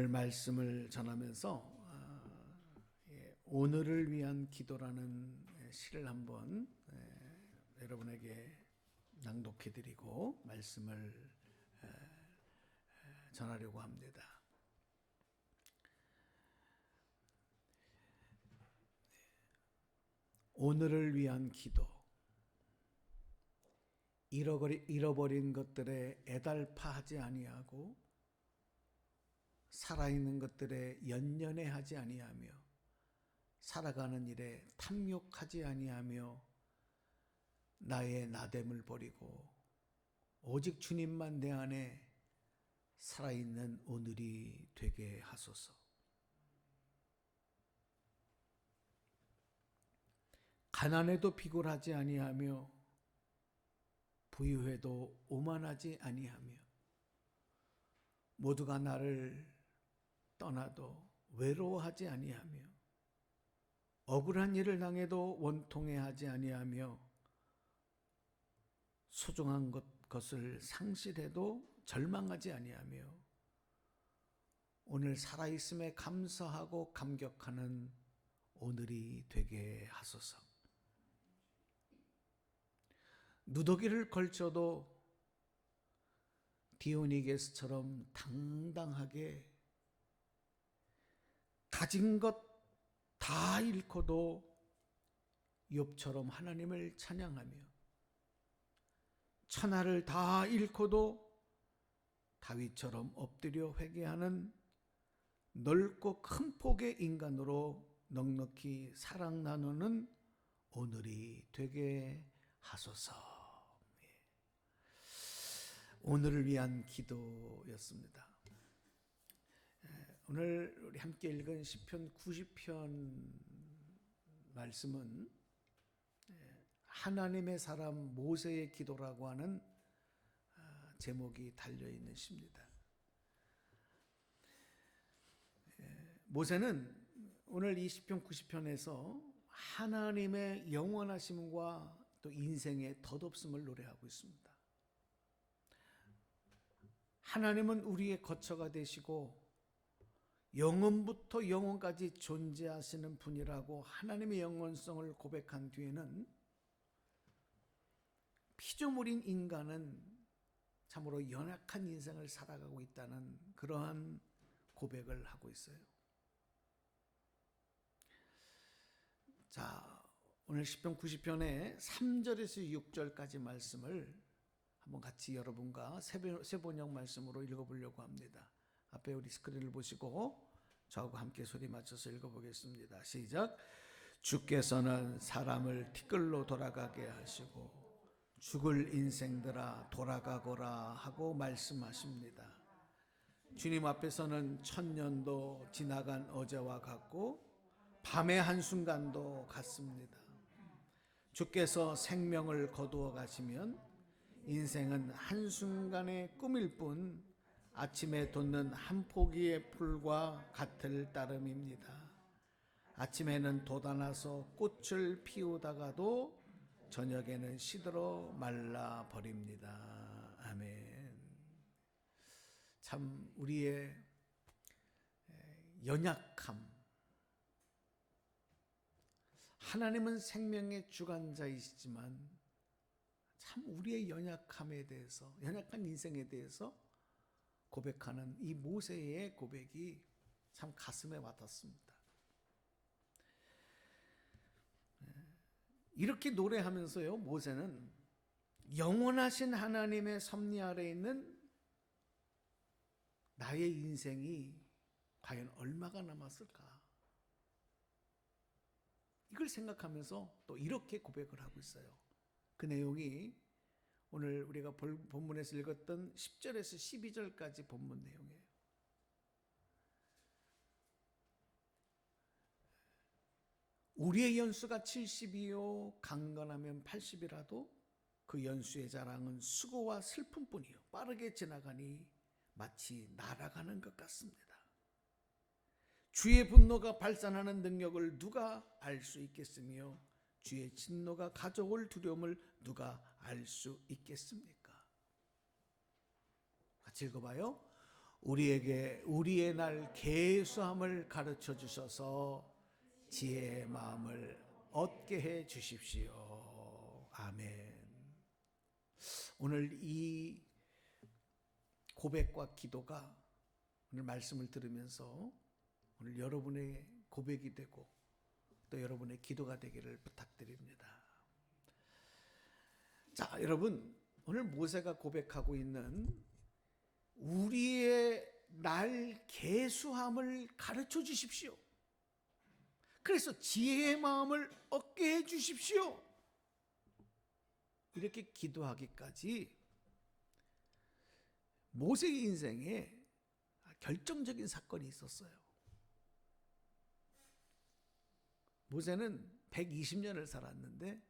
오늘 말씀을 전하면서 오늘을 위한 기도라는 시를 한번 여러분에게 낭독해드리고 말씀을 전하려고 합니다. 오늘을 위한 기도. 잃어버린 것들에 애달파하지 아니하고 살아있는 것들에 연연해하지 아니하며 살아가는 일에 탐욕하지 아니하며 나의 나됨을 버리고 오직 주님만 내 안에 살아있는 오늘이 되게 하소서. 가난해도 비굴하지 아니하며 부유해도 오만하지 아니하며 모두가 나를 떠나도 외로워하지 아니하며 억울한 일을 당해도 원통해하지 아니하며 소중한 것을 상실해도 절망하지 아니하며 오늘 살아있음에 감사하고 감격하는 오늘이 되게 하소서. 누더기를 걸쳐도 디오니게스처럼 당당하게 가진 것 다 잃고도 욥처럼 하나님을 찬양하며 천하를 다 잃고도 다윗처럼 엎드려 회개하는 넓고 큰 폭의 인간으로 넉넉히 사랑 나누는 오늘이 되게 하소서. 오늘을 위한 기도였습니다. 오늘 우리 함께 읽은 시편 90편 말씀은 하나님의 사람 모세의 기도라고 하는 제목이 달려있는 시입니다. 모세는 오늘 이 시편 90편에서 하나님의 영원하심과 또 인생의 덧없음을 노래하고 있습니다. 하나님은 우리의 거처가 되시고 영원부터 영원까지 존재하시는 분이라고 하나님의 영원성을 고백한 뒤에는 피조물인 인간은 참으로 연약한 인생을 살아가고 있다는 그러한 고백을 하고 있어요. 자, 오늘 시편 90편의 3절에서 6절까지 말씀을 한번 같이 여러분과 세번역 말씀으로 읽어보려고 합니다. 앞에 우리 스크린을 보시고 저하고 함께 소리 맞춰서 읽어보겠습니다. 시작. 주께서는 사람을 티끌로 돌아가게 하시고 죽을 인생들아 돌아가거라 하고 말씀하십니다. 주님 앞에서는 천년도 지나간 어제와 같고 밤의 한순간도 같습니다. 주께서 생명을 거두어 가시면 인생은 한순간의 꿈일 뿐 아침에 돋는 한 포기의 풀과 같을 따름입니다. 아침에는 돋아나서 꽃을 피우다가도 저녁에는 시들어 말라버립니다. 아멘. 참 우리의 연약함, 하나님은 생명의 주관자이시지만 참 우리의 연약함에 대해서, 연약한 인생에 대해서 고백하는 이 모세의 고백이 참 가슴에 와닿습니다. 이렇게 노래하면서요, 모세는 영원하신 하나님의 섭리 아래 있는 나의 인생이 과연 얼마가 남았을까? 이걸 생각하면서 또 이렇게 고백을 하고 있어요. 그 내용이 오늘 우리가 본문에서 읽었던 10절에서 12절까지 본문 내용이에요. 우리의 연수가 70이요 강건하면 80이라도 그 연수의 자랑은 수고와 슬픔뿐이요 빠르게 지나가니 마치 날아가는 것 같습니다. 주의 분노가 발산하는 능력을 누가 알 수 있겠으며 주의 진노가 가져올 두려움을 누가 알 수 있겠습니까? 같이 읽어봐요. 우리에게 우리의 날 계수함을 가르쳐 주셔서 지혜의 마음을 얻게 해 주십시오. 아멘. 오늘 이 고백과 기도가 오늘 말씀을 들으면서 오늘 여러분의 고백이 되고 또 여러분의 기도가 되기를 부탁드립니다. 자, 여러분, 오늘 모세가 고백하고 있는 우리의 날 계수함을 가르쳐 주십시오. 그래서 지혜의 마음을 얻게 해 주십시오. 이렇게 기도하기까지 모세의 인생에 결정적인 사건이 있었어요. 모세는 120년을 살았는데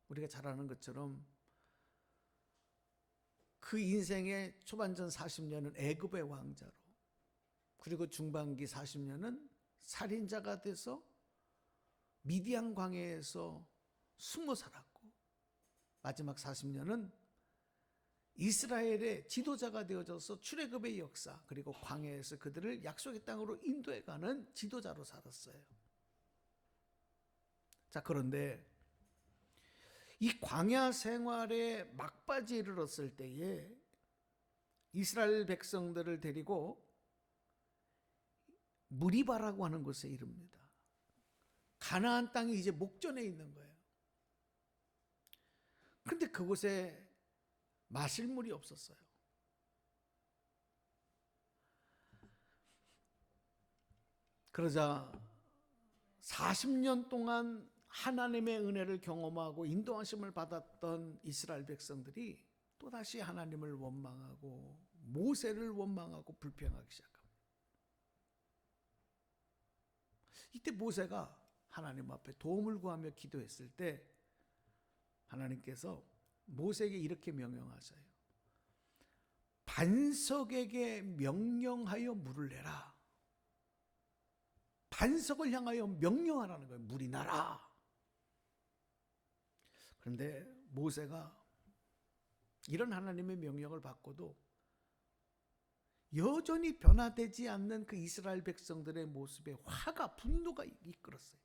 우리가 잘 아는 것처럼 그 인생의 초반전 40년은 애굽의 왕자로, 그리고 중반기 40년은 살인자가 돼서 미디안 광야에서 숨어 살았고, 마지막 40년은 이스라엘의 지도자가 되어져서 출애굽의 역사, 그리고 광야에서 그들을 약속의 땅으로 인도해가는 지도자로 살았어요. 자, 그런데 이 광야 생활의 막바지에 이르렀을 때에 이스라엘 백성들을 데리고 무리바라고 하는 곳에 이릅니다. 가나안 땅이 이제 목전에 있는 거예요. 그런데 그곳에 마실 물이 없었어요. 그러자 40년 동안 하나님의 은혜를 경험하고 인도하심을 받았던 이스라엘 백성들이 또다시 하나님을 원망하고 모세를 원망하고 불평하기 시작합니다. 이때 모세가 하나님 앞에 도움을 구하며 기도했을 때 하나님께서 모세에게 이렇게 명령하세요. 반석에게 명령하여 물을 내라. 반석을 향하여 명령하라는 거예요. 물이 나라. 그런데 모세가 이런 하나님의 명령을 받고도 여전히 변화되지 않는 그 이스라엘 백성들의 모습에 화가, 분노가 이끌었어요.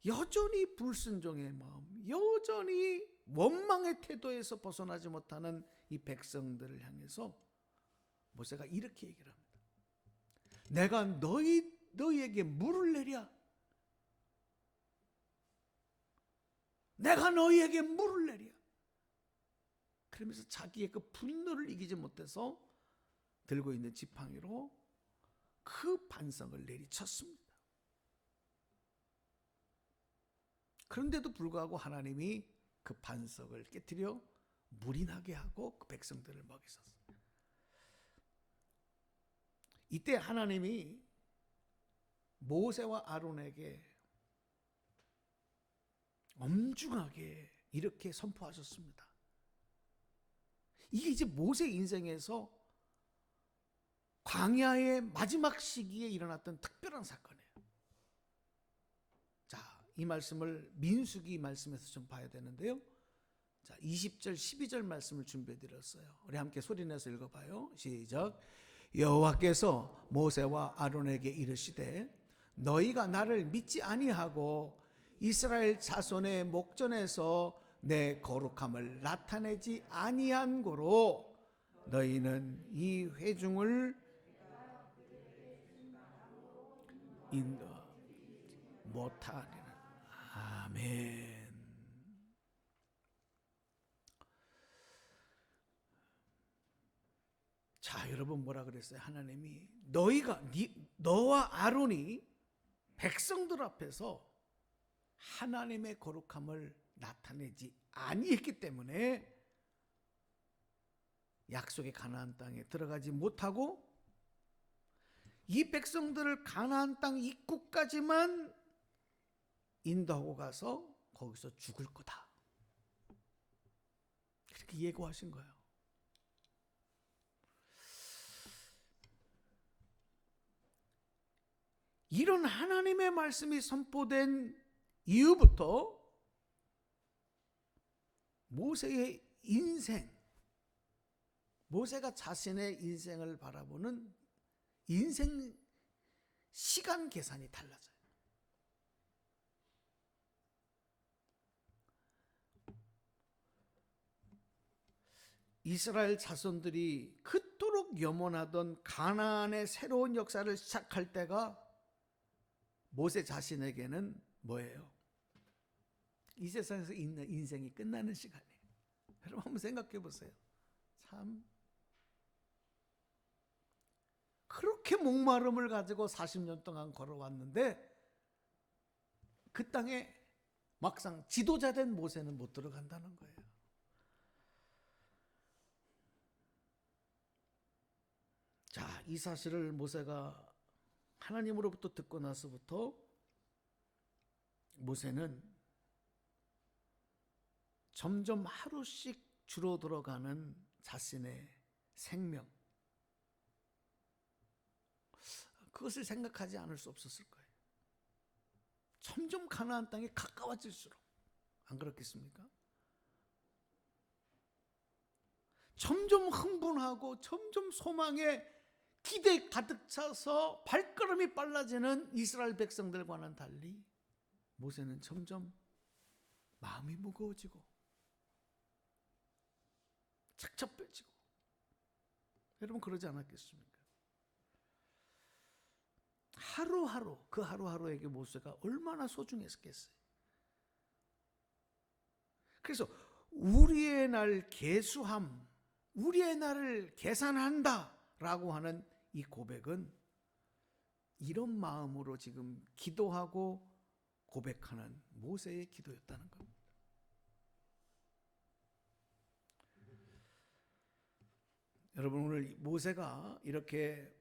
여전히 불순종의 마음, 여전히 원망의 태도에서 벗어나지 못하는 이 백성들을 향해서 모세가 이렇게 얘기를 합니다. 내가 너희에게 물을 내랴. 내가 너희에게 물을 내랴. 그러면서 자기의 그 분노를 이기지 못해서 들고 있는 지팡이로 그 반석을 내리쳤습니다. 그런데도 불구하고 하나님이 그 반석을 깨뜨려 물이 나게 하고 그 백성들을 먹이셨어요. 이때 하나님이 모세와 아론에게 엄중하게 이렇게 선포하셨습니다. 이게 이제 모세 인생에서 광야의 마지막 시기에 일어났던 특별한 사건이에요. 자, 이 말씀을 민수기 말씀에서 좀 봐야 되는데요. 자, 20절 12절 말씀을 준비해 드렸어요. 우리 함께 소리내서 읽어봐요. 시작. 여호와께서 모세와 아론에게 이르시되 너희가 나를 믿지 아니하고 이스라엘 자손의 목전에서 내 거룩함을 나타내지 아니한 고로 너희는 이 회중을 인도 못하리라. 아멘. 자, 여러분 뭐라 그랬어요? 하나님이 너와 아론이 백성들 앞에서 하나님의 거룩함을 나타내지 아니했기 때문에 약속의 가나안 땅에 들어가지 못하고 이 백성들을 가나안 땅 입구까지만 인도하고 가서 거기서 죽을 거다. 그렇게 예고하신 거예요. 이런 하나님의 말씀이 선포된 이후부터 모세의 인생, 모세가 자신의 인생을 바라보는 인생 시간 계산이 달라져요. 이스라엘 자손들이 그토록 염원하던 가나안의 새로운 역사를 시작할 때가 모세 자신에게는 뭐예요? 이 세상에서 있는 인생이 끝나는 시간이에요. 여러분 한번 생각해 보세요. 참 그렇게 목마름을 가지고 40년 동안 걸어왔는데 그 땅에 막상 지도자 된 모세는 못 들어간다는 거예요. 자, 이 사실을 모세가 하나님으로부터 듣고 나서부터 모세는 점점 하루씩 줄어들어가는 자신의 생명, 그것을 생각하지 않을 수 없었을 거예요. 점점 가나안 땅에 가까워질수록, 안 그렇겠습니까? 점점 흥분하고 점점 소망에 기대에 가득 차서 발걸음이 빨라지는 이스라엘 백성들과는 달리 모세는 점점 마음이 무거워지고 착잡해지고, 여러분 그러지 않았겠습니까? 하루하루, 그 하루하루에게 모세가 얼마나 소중했겠어요. 그래서 우리의 날 계수함, 우리의 날을 계산한다 라고 하는 이 고백은 이런 마음으로 지금 기도하고 고백하는 모세의 기도였다는 겁니다. 여러분, 오늘 모세가 이렇게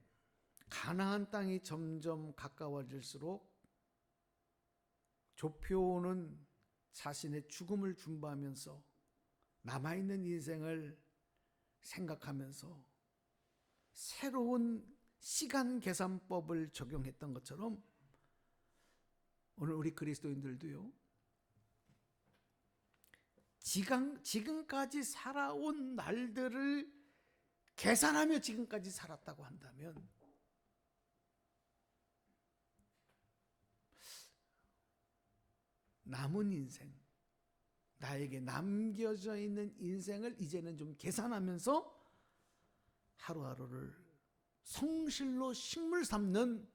가나안 땅이 점점 가까워질수록 좁혀오는 자신의 죽음을 준비하면서 남아있는 인생을 생각하면서 새로운 시간 계산법을 적용했던 것처럼 오늘 우리 그리스도인들도요, 지금까지 살아온 날들을 계산하며 지금까지 살았다고 한다면 남은 인생, 나에게 남겨져 있는 인생을 이제는 좀 계산하면서 하루하루를 성실로 식물 삼는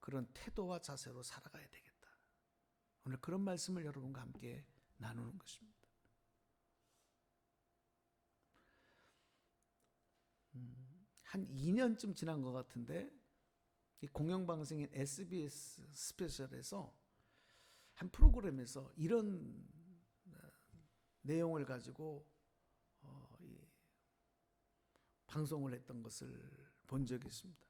그런 태도와 자세로 살아가야 되겠다. 오늘 그런 말씀을 여러분과 함께 나누는 것입니다. 한 2년쯤 지난 것 같은데 이 공영방송인 SBS 스페셜에서 한 프로그램에서 이런 내용을 가지고 방송을 했던 것을 본 적이 있습니다.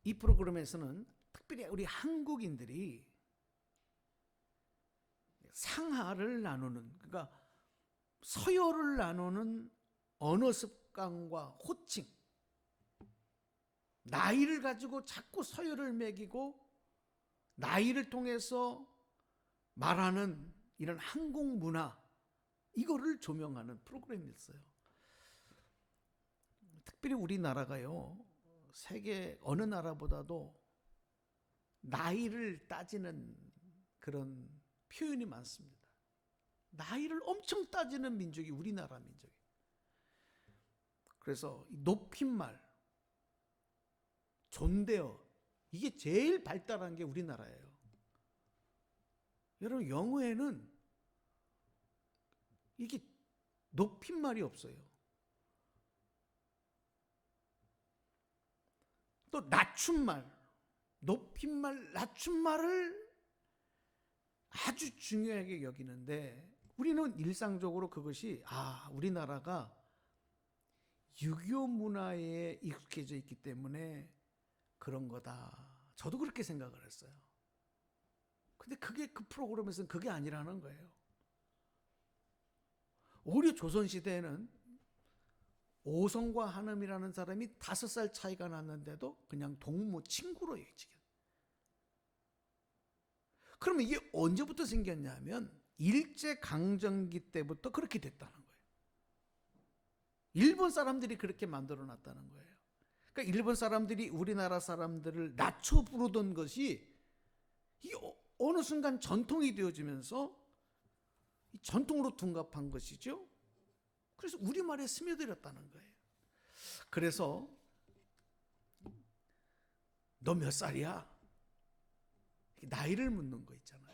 이 프로그램에서는 특별히 우리 한국인들이 상하를 나누는, 그러니까 서열을 나누는 언어 습관과 호칭, 나이를 가지고 자꾸 서열을 매기고 나이를 통해서 말하는 이런 한국 문화, 이거를 조명하는 프로그램이었어요. 특별히 우리나라가요, 세계 어느 나라보다도 나이를 따지는 그런 표현이 많습니다. 나이를 엄청 따지는 민족이 우리나라 민족이에요. 그래서 높임말, 존대어, 이게 제일 발달한 게 우리나라예요. 여러분, 영어에는 이게 높임말이 없어요. 또 낮춤말, 높임말, 낮춤말을 아주 중요하게 여기는데 우리는 일상적으로 그것이 우리나라가 유교 문화에 익숙해져 있기 때문에 그런 거다. 저도 그렇게 생각을 했어요. 근데 그게 그 프로그램에서는 그게 아니라는 거예요. 오히려 조선시대에는 오성과 한음이라는 사람이 5살 차이가 났는데도 그냥 동무 친구로 얘기해요. 그러면 이게 언제부터 생겼냐면 일제 강점기 때부터 그렇게 됐다는 거예요. 일본 사람들이 그렇게 만들어 놨다는 거예요. 그러니까 일본 사람들이 우리나라 사람들을 낮춰 부르던 것이 어느 순간 전통이 되어지면서 전통으로 둔갑한 것이죠. 그래서 우리말에 스며들었다는 거예요. 그래서 너 몇 살이야? 나이를 묻는 거 있잖아요.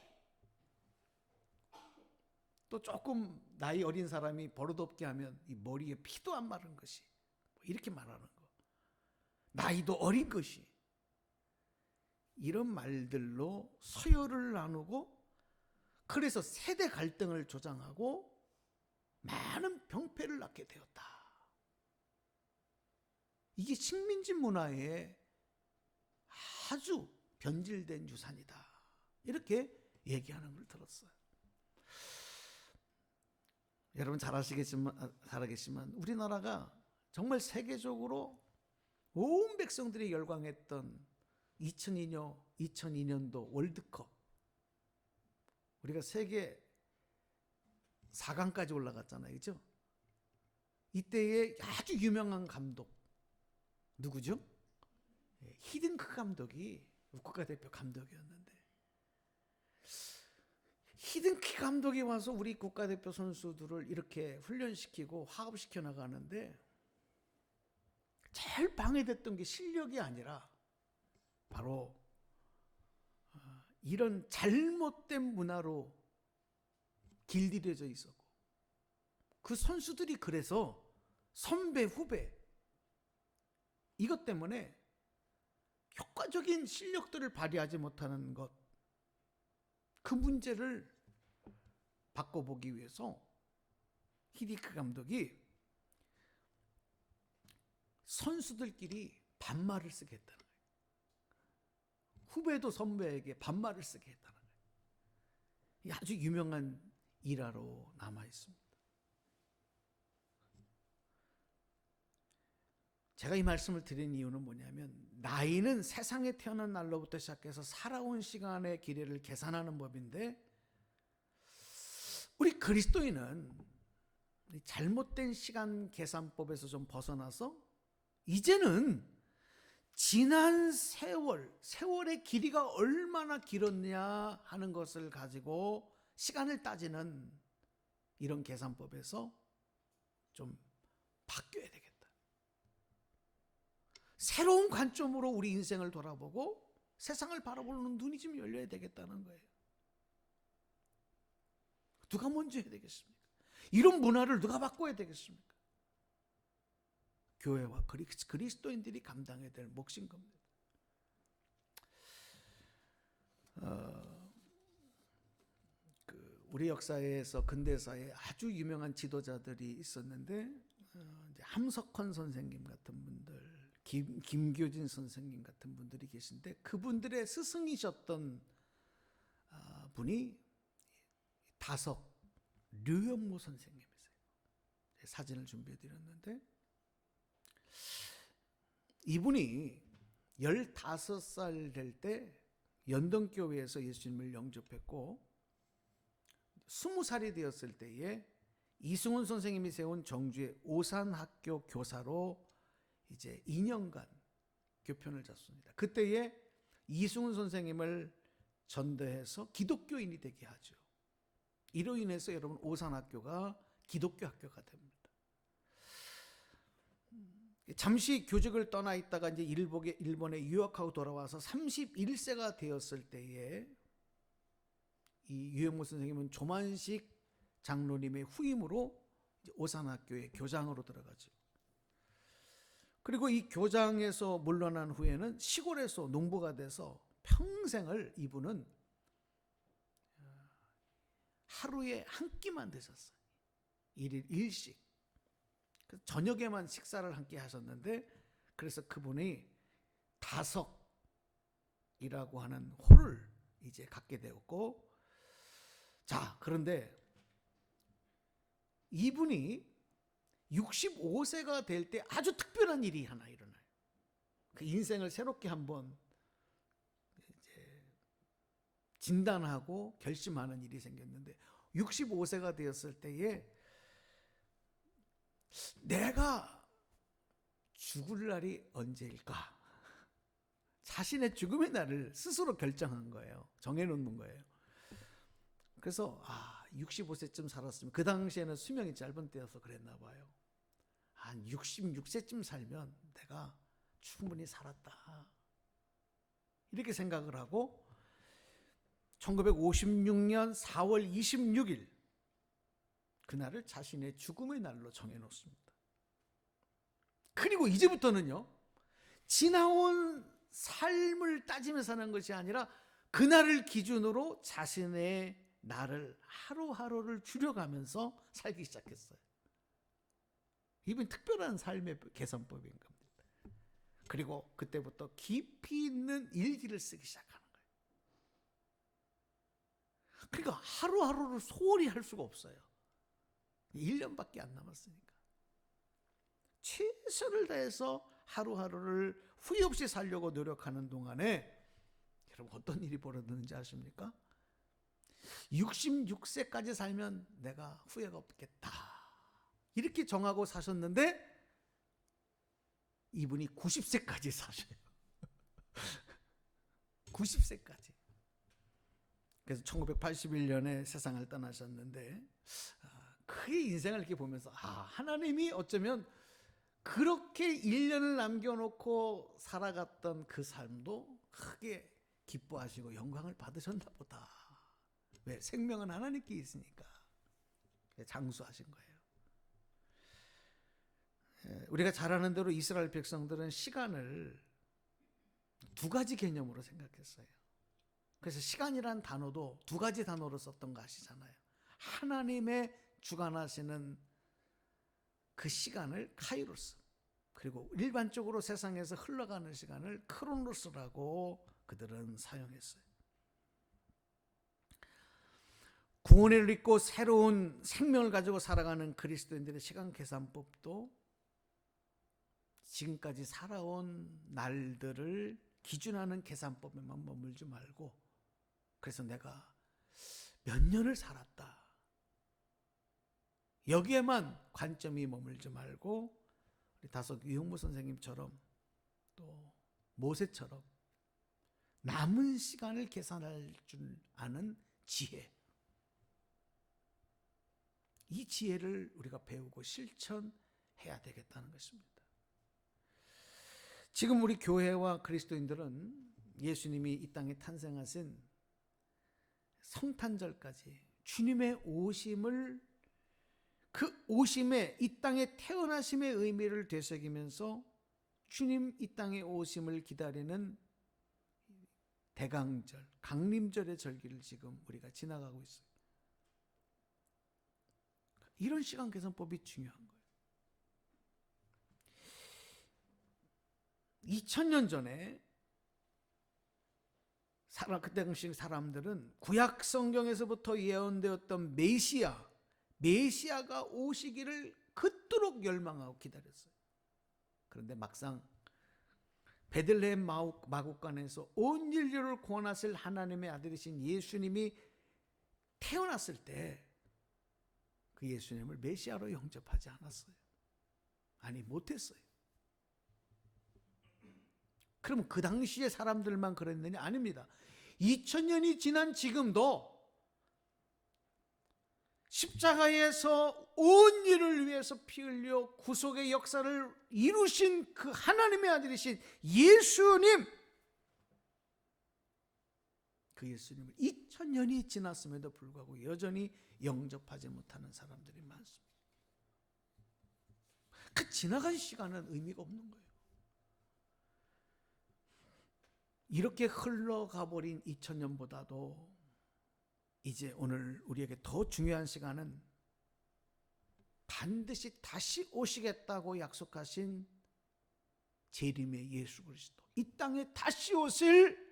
또 조금 나이 어린 사람이 버릇없게 하면 이 머리에 피도 안 마른 것이 이렇게 말하는 거. 나이도 어린 것이. 이런 말들로 서열을 나누고 그래서 세대 갈등을 조장하고 많은 병폐를 낳게 되었다. 이게 식민지 문화의 아주 변질된 유산이다. 이렇게 얘기하는 걸 들었어요. 여러분 잘 아시겠지만 우리나라가 정말 세계적으로 온 백성들이 열광했던 2002년도 월드컵, 우리가 세계 4강까지 올라갔잖아요. 그죠? 이때의 아주 유명한 감독 누구죠? 히딩크 감독이 국가대표 감독이었는데, 히딩크 감독이 와서 우리 국가대표 선수들을 이렇게 훈련시키고 화합시켜 나가는데 제일 방해됐던 게 실력이 아니라 바로 이런 잘못된 문화로 길들여져 있었고, 그 선수들이 그래서 선배 후배 이것 때문에 효과적인 실력들을 발휘하지 못하는 것, 그 문제를 바꿔보기 위해서 히딩크 감독이 선수들끼리 반말을 쓰게 했다는 거예요. 후배도 선배에게 반말을 쓰게 했다는 거예요. 아주 유명한 일화로 남아 있습니다. 제가 이 말씀을 드린 이유는 뭐냐면, 나이는 세상에 태어난 날로부터 시작해서 살아온 시간의 기례를 계산하는 법인데, 우리 그리스도인은 잘못된 시간 계산법에서 좀 벗어나서 이제는 지난 세월의 길이가 얼마나 길었냐 하는 것을 가지고 시간을 따지는 이런 계산법에서 좀 바뀌어야 되겠다. 새로운 관점으로 우리 인생을 돌아보고 세상을 바라보는 눈이 좀 열려야 되겠다는 거예요. 누가 먼저 해야 되겠습니까? 이런 문화를 누가 바꿔야 되겠습니까? 교회와 그리스도인들이 감당해야 될 몫인 겁니다. 우리 역사에서 근대사에 아주 유명한 지도자들이 있었는데, 이제 함석헌 선생님 같은 분들, 김교진 선생님 같은 분들이 계신데, 그분들의 스승이셨던 분이 다석 류현모 선생님이세요. 사진을 준비해 드렸는데, 이분이 15살 될 때 연동교회에서 예수님을 영접했고, 20살이 되었을 때에 이승훈 선생님이 세운 정주의 오산학교 교사로 이제 2년간 교편을 잡습니다. 그때에 이승훈 선생님을 전도해서 기독교인이 되게 하죠. 이로 인해서 여러분 오산학교가 기독교 학교가 됩니다. 잠시 교직을 떠나 있다가 이제 일본에 유학하고 돌아와서 31세가 되었을 때에 이 유현모 선생님은 조만식 장로님의 후임으로 오산학교의 교장으로 들어가죠. 그리고 이 교장에서 물러난 후에는 시골에서 농부가 돼서 평생을 이분은 하루에 한 끼만 드셨어요. 1일 1식. 저녁에만 식사를 함께 하셨는데, 그래서 그분이 다석이라고 하는 호를 이제 갖게 되었고, 자, 그런데 이분이 65세가 될 때 아주 특별한 일이 하나 일어나요. 그 인생을 새롭게 한번 이제 진단하고 결심하는 일이 생겼는데, 65세가 되었을 때에 내가 죽을 날이 언제일까? 자신의 죽음의 날을 스스로 결정한 거예요. 정해놓는 거예요. 그래서 65세쯤 살았으면, 그 당시에는 수명이 짧은 때여서 그랬나 봐요. 한 66세쯤 살면 내가 충분히 살았다, 이렇게 생각을 하고 1956년 4월 26일 그날을 자신의 죽음의 날로 정해놓습니다. 그리고 이제부터는요, 지나온 삶을 따지며 사는 것이 아니라 그날을 기준으로 자신의 날을 하루하루를 줄여가면서 살기 시작했어요. 이번 특별한 삶의 계산법인 겁니다. 그리고 그때부터 깊이 있는 일기를 쓰기 시작하는 거예요. 그러니까 하루하루를 소홀히 할 수가 없어요. 1년밖에 안 남았으니까 최선을 다해서 하루하루를 후회 없이 살려고 노력하는 동안에 여러분 어떤 일이 벌어지는지 아십니까? 66세까지 살면 내가 후회가 없겠다, 이렇게 정하고 사셨는데 이분이 90세까지 사셔요. 90세까지. 그래서 1981년에 세상을 떠나셨는데 그의 인생을 이렇게 보면서 하나님이 어쩌면 그렇게 1년을 남겨놓고 살아갔던 그 삶도 크게 기뻐하시고 영광을 받으셨나 보다. 왜? 생명은 하나님께 있으니까 장수하신 거예요. 우리가 잘 아는 대로 이스라엘 백성들은 시간을 두 가지 개념으로 생각했어요. 그래서 시간이란 단어도 두 가지 단어로 썼던 거 아시잖아요. 하나님의 주관하시는 그 시간을 카이로스, 그리고 일반적으로 세상에서 흘러가는 시간을 크로노스라고 그들은 사용했어요. 구원을 믿고 새로운 생명을 가지고 살아가는 그리스도인들의 시간 계산법도 지금까지 살아온 날들을 기준하는 계산법에만 머물지 말고, 그래서 내가 몇 년을 살았다, 여기에만 관점이 머물지 말고 우리 다섯 유형무 선생님처럼 또 모세처럼 남은 시간을 계산할 줄 아는 지혜, 이 지혜를 우리가 배우고 실천해야 되겠다는 것입니다. 지금 우리 교회와 그리스도인들은 예수님이 이 땅에 탄생하신 성탄절까지 주님의 오심을, 그 오심의, 이 땅에 태어나심의 의미를 되새기면서 주님 이 땅에 오심을 기다리는 대강절, 강림절의 절기를 지금 우리가 지나가고 있어요. 이런 시간 계산법이 중요한 거예요. 2000년 전에 그때 당시 사람들은 구약 성경에서부터 예언되었던 메시아가 오시기를 그토록 열망하고 기다렸어요. 그런데 막상 베들레헴 마구간에서 온 인류를 구원하실 하나님의 아들이신 예수님이 태어났을 때 그 예수님을 메시아로 영접하지 않았어요. 아니, 못했어요. 그럼 그 당시의 사람들만 그랬느냐? 아닙니다. 2000년이 지난 지금도 십자가에서 온 인을 위해서 피 흘려 구속의 역사를 이루신 그 하나님의 아들이신 예수님, 그 예수님을 2000년이 지났음에도 불구하고 여전히 영접하지 못하는 사람들이 많습니다. 그 지나간 시간은 의미가 없는 거예요. 이렇게 흘러가 버린 2000년보다도 이제 오늘 우리에게 더 중요한 시간은 반드시 다시 오시겠다고 약속하신 재림의 예수 그리스도, 이 땅에 다시 오실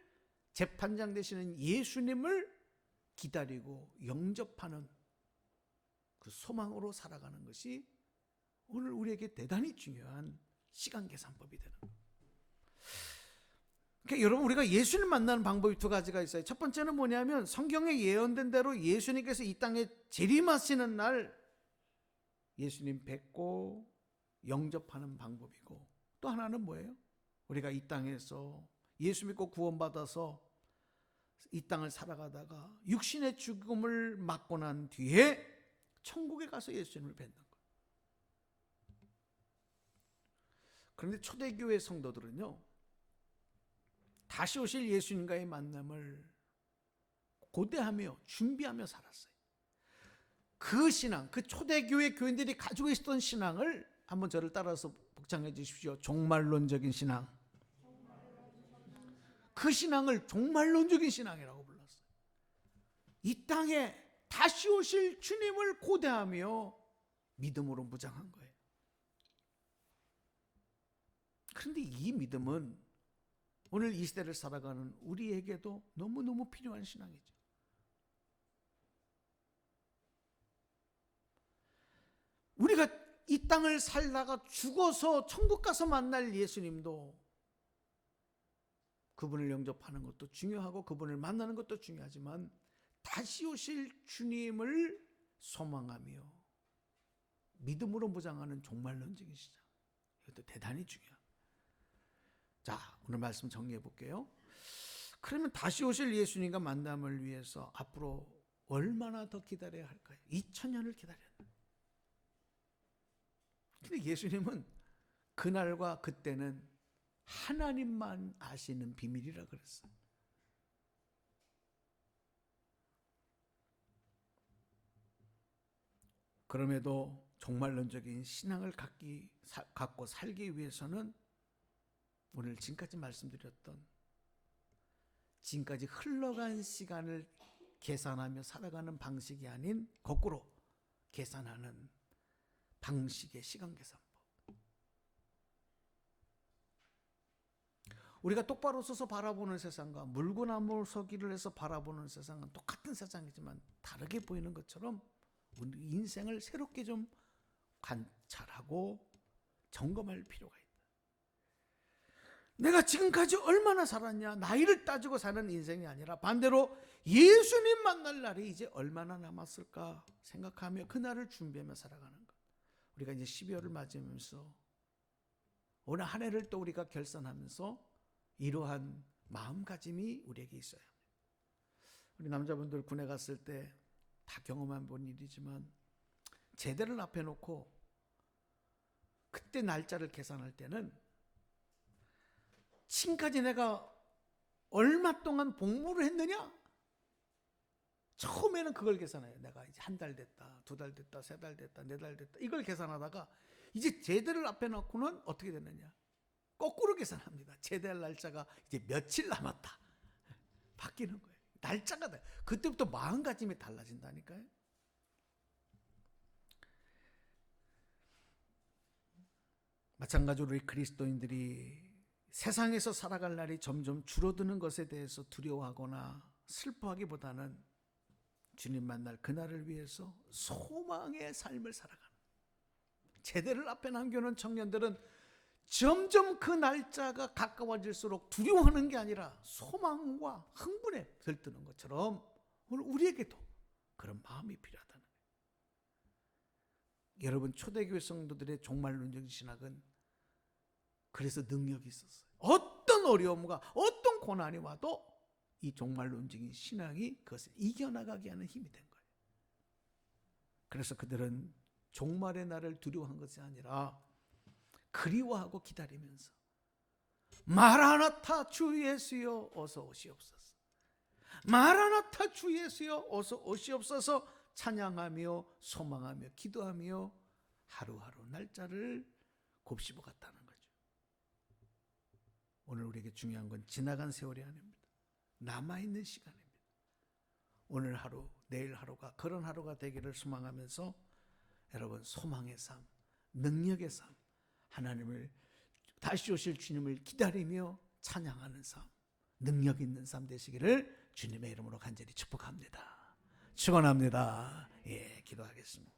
재판장 되시는 예수님을 기다리고 영접하는 그 소망으로 살아가는 것이 오늘 우리에게 대단히 중요한 시간 계산법이 되는 거예요. 그러니까 여러분, 우리가 예수님 만나는 방법이 두 가지가 있어요. 첫 번째는 뭐냐면 성경에 예언된 대로 예수님께서 이 땅에 재림하시는 날 예수님 뵙고 영접하는 방법이고, 또 하나는 뭐예요? 우리가 이 땅에서 예수 믿고 구원받아서 이 땅을 살아가다가 육신의 죽음을 맞고 난 뒤에 천국에 가서 예수님을 뵙는 거예요. 그런데 초대교회 성도들은요, 다시 오실 예수님과의 만남을 고대하며 준비하며 살았어요. 그 신앙, 그 초대교회 교인들이 가지고 있었던 신앙을 한번 저를 따라서 복창해 주십시오. 종말론적인 신앙. 그 신앙을 종말론적인 신앙이라고 불렀어요. 이 땅에 다시 오실 주님을 고대하며 믿음으로 무장한 거예요. 그런데 이 믿음은 오늘 이 시대를 살아가는 우리에게도 너무너무 필요한 신앙이죠. 우리가 이 땅을 살다가 죽어서 천국 가서 만날 예수님도 그분을 영접하는 것도 중요하고 그분을 만나는 것도 중요하지만 다시 오실 주님을 소망하며 믿음으로 무장하는 종말론적인 신앙, 이것도 대단히 중요합니다. 자, 오늘 말씀 정리해 볼게요. 그러면 다시 오실 예수님과 만남을 위해서 앞으로 얼마나 더 기다려야 할까요? 2000년을 기다려야 돼요. 근데 예수님은 그날과 그때는 하나님만 아시는 비밀이라 그랬어요. 그럼에도 종말론적인 신앙을 갖고 살기 위해서는 오늘 지금까지 말씀드렸던, 지금까지 흘러간 시간을 계산하며 살아가는 방식이 아닌 거꾸로 계산하는 방식의 시간 계산법. 우리가 똑바로 서서 바라보는 세상과 물구나무 서기를 해서 바라보는 세상은 똑같은 세상이지만 다르게 보이는 것처럼 우리 인생을 새롭게 좀 관찰하고 점검할 필요가 있다. 내가 지금까지 얼마나 살았냐, 나이를 따지고 사는 인생이 아니라 반대로 예수님 만날 날이 이제 얼마나 남았을까 생각하며 그날을 준비하며 살아가는 것. 우리가 이제 12월을 맞이하면서 오늘 한 해를 또 우리가 결산하면서 이러한 마음가짐이 우리에게 있어야 합니다. 우리 남자분들 군에 갔을 때 다 경험한 본 일이지만 제대를 앞에 놓고 그때 날짜를 계산할 때는 지금까지 내가 얼마 동안 복무를 했느냐? 처음에는 그걸 계산해요. 내가 이제 한 달 됐다, 두 달 됐다, 세 달 됐다, 네 달 됐다, 이걸 계산하다가 이제 제대를 앞에 놓고는 어떻게 됐느냐? 거꾸로 계산합니다. 제대할 날짜가 이제 며칠 남았다. 바뀌는 거예요. 날짜가 돼. 그때부터 마음가짐이 달라진다니까요. 마찬가지로 우리 그리스도인들이 세상에서 살아갈 날이 점점 줄어드는 것에 대해서 두려워하거나 슬퍼하기보다는 주님 만날 그날을 위해서 소망의 삶을 살아가는, 제대를 앞에 남겨놓은 청년들은 점점 그 날짜가 가까워질수록 두려워하는 게 아니라 소망과 흥분에 들뜨는 것처럼 오늘 우리에게도 그런 마음이 필요하다는 거예요. 여러분, 초대교회 성도들의 종말론적인 신학은 그래서 능력이 있었어요. 어떤 어려움과 어떤 고난이 와도 이 종말론적인 신앙이 그것을 이겨나가게 하는 힘이 된 거예요. 그래서 그들은 종말의 날을 두려워한 것이 아니라 그리워하고 기다리면서 마라나타 주 예수여 어서 오시옵소서, 마라나타 주 예수여 어서 오시옵소서 찬양하며 소망하며 기도하며 하루하루 날짜를 곱씹어 갔다는 거죠. 오늘 우리에게 중요한 건 지나간 세월이 아닙니다. 남아있는 시간입니다. 오늘 하루, 내일 하루가 그런 하루가 되기를 소망하면서 여러분, 소망의 삶, 능력의 삶, 하나님을 다시 오실 주님을 기다리며 찬양하는 삶, 능력 있는 삶 되시기를 주님의 이름으로 간절히 축복합니다. 축원합니다. 예, 기도하겠습니다.